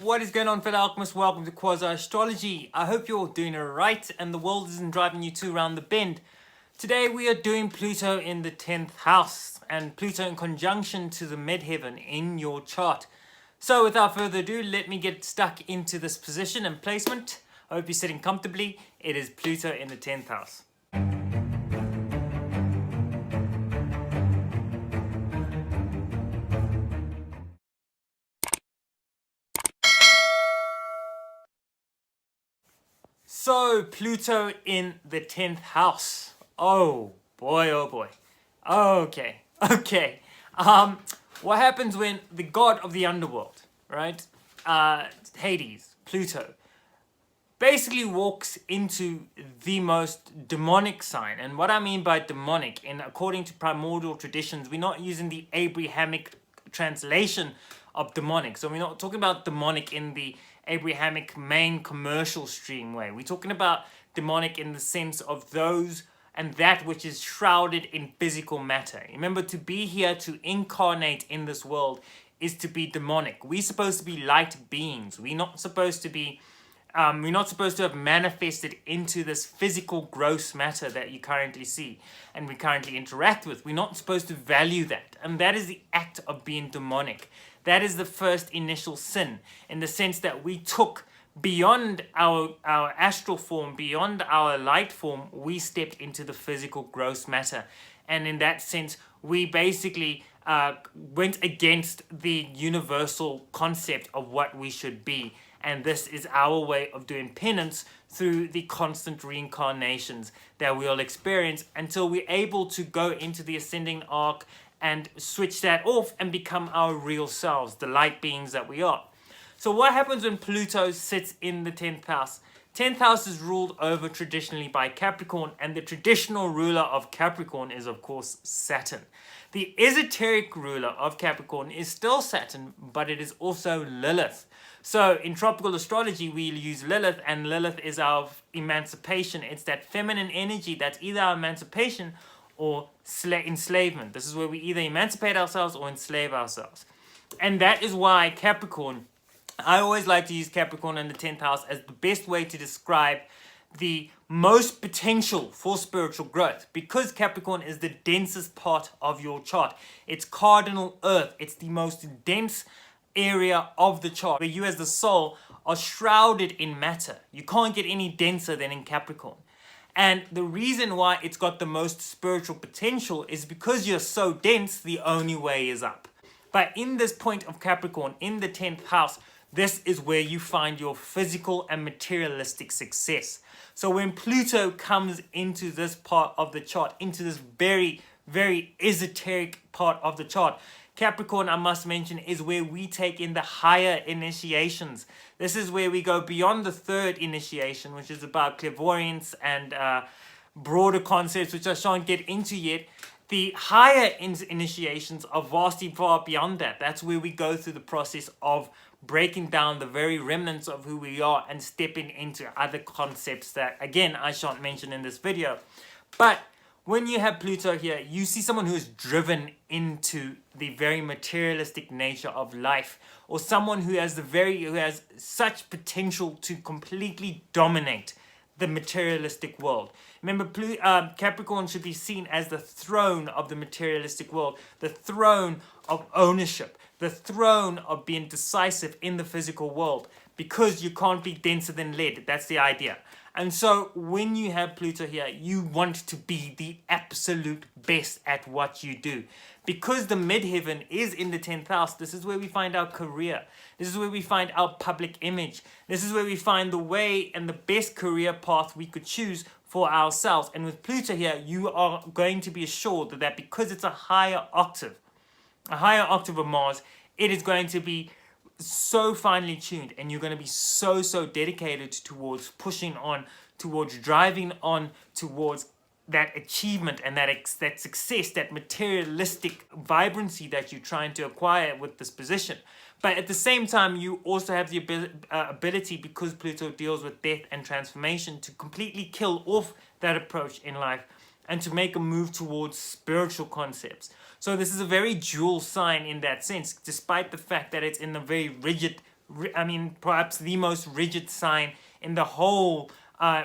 What is going on, fellow alchemists? Welcome to Astrology. I hope you're all doing alright and the world isn't driving you too round the bend. Today we are doing Pluto in the 10th house and Pluto in conjunction to the midheaven in your chart. So without further ado, let me get stuck into this position and placement. I hope you're sitting comfortably. It is Pluto in the 10th house. So, Pluto in the 10th house. Oh boy, oh boy. Okay. What happens when the god of the underworld, right? Hades, Pluto, basically walks into the most demonic sign. And what I mean by demonic, according to primordial traditions, we're not using the Abrahamic translation of demonic. So we're not talking about demonic in the Abrahamic main commercial stream way. We're talking about demonic in the sense of those and that which is shrouded in physical matter. Remember, to be here, to incarnate in this world is to be demonic. We're supposed to be light beings. We're not supposed to have manifested into this physical gross matter that you currently see and we currently interact with. We're not supposed to value that. And that is the act of being demonic. That is the first initial sin, in the sense that we took beyond our astral form, beyond our light form, we stepped into the physical gross matter. And in that sense, we basically went against the universal concept of what we should be. And this is our way of doing penance through the constant reincarnations that we'll experience until we're able to go into the ascending arc and switch that off and become our real selves, the light beings that we are. So what happens when Pluto sits in the 10th house? 10th house is ruled over traditionally by Capricorn, and the traditional ruler of Capricorn is, of course, Saturn. The esoteric ruler of Capricorn is still Saturn, but it is also Lilith. So in tropical astrology, we use Lilith, and Lilith is our emancipation. It's that feminine energy that's either our emancipation or enslavement. This is where we either emancipate ourselves or enslave ourselves. And that is why Capricorn, I always like to use Capricorn in the 10th house as the best way to describe the most potential for spiritual growth, because Capricorn is the densest part of your chart. It's cardinal earth. It's the most dense area of the chart, where you as the soul are shrouded in matter. You can't get any denser than in Capricorn. And the reason why it's got the most spiritual potential is because you're so dense, the only way is up. But in this point of Capricorn, in the 10th house, this is where you find your physical and materialistic success. So when Pluto comes into this part of the chart, into this very, very esoteric part of the chart, Capricorn, I must mention, is where we take in the higher initiations. This is where we go beyond the third initiation, which is about clairvoyance and broader concepts, which I shan't get into yet. The higher initiations are vastly far beyond that. That's where we go through the process of breaking down the very remnants of who we are and stepping into other concepts that, again, I shan't mention in this video. But when you have Pluto here, you see someone who is driven into the very materialistic nature of life, or someone who has such potential to completely dominate the materialistic world. Remember, Capricorn should be seen as the throne of the materialistic world, the throne of ownership, the throne of being decisive in the physical world, because you can't be denser than lead. That's the idea. And so when you have Pluto here, you want to be the absolute best at what you do. Because the midheaven is in the 10th house, this is where we find our career. This is where we find our public image. This is where we find the way and the best career path we could choose for ourselves. And with Pluto here, you are going to be assured that because it's a higher octave of Mars, it is going to be so finely tuned, and you're going to be so dedicated towards pushing on, towards driving on, towards that achievement and that success, that materialistic vibrancy that you're trying to acquire with this position. But at the same time, you also have the ability, because Pluto deals with death and transformation, to completely kill off that approach in life and to make a move towards spiritual concepts. So this is a very dual sign in that sense, despite the fact that it's in a very rigid perhaps the most rigid sign in the whole,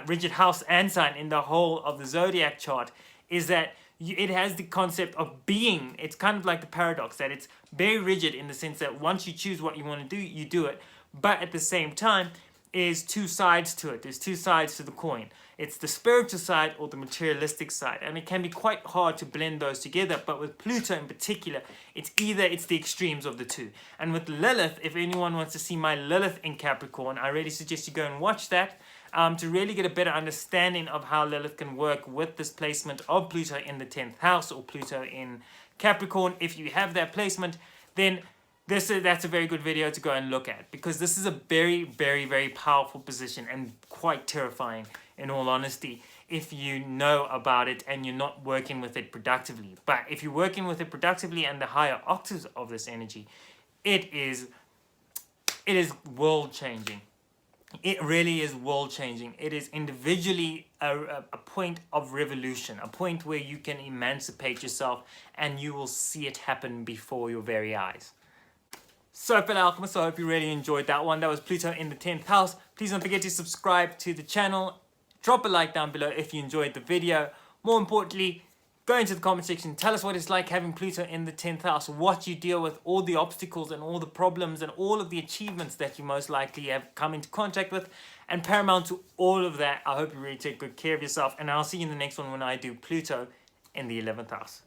rigid house and sign in the whole of the zodiac chart, is that it has the concept of being. It's kind of like the paradox that it's very rigid in the sense that once you choose what you want to do, you do it. But at the same time, is two sides to it. There's two sides to the coin. It's the spiritual side or the materialistic side. And it can be quite hard to blend those together. But with Pluto in particular, it's the extremes of the two. And with Lilith, if anyone wants to see my Lilith in Capricorn, I really suggest you go and watch that. To really get a better understanding of how Lilith can work with this placement of Pluto in the 10th house or Pluto in Capricorn. If you have that placement, then that's a very good video to go and look at, because this is a very, very, very powerful position and quite terrifying, in all honesty, if you know about it and you're not working with it productively. But if you're working with it productively and the higher octaves of this energy, it is world-changing. It really is world-changing. It is individually a point of revolution, a point where you can emancipate yourself and you will see it happen before your very eyes. So fellow alchemists, I hope you really enjoyed that one. That was Pluto in the 10th house. Please don't forget to subscribe to the channel. Drop a like down below if you enjoyed the video. More importantly, go into the comment section. Tell us what it's like having Pluto in the 10th house. What you deal with, all the obstacles and all the problems and all of the achievements that you most likely have come into contact with. And paramount to all of that, I hope you really take good care of yourself. And I'll see you in the next one when I do Pluto in the 11th house.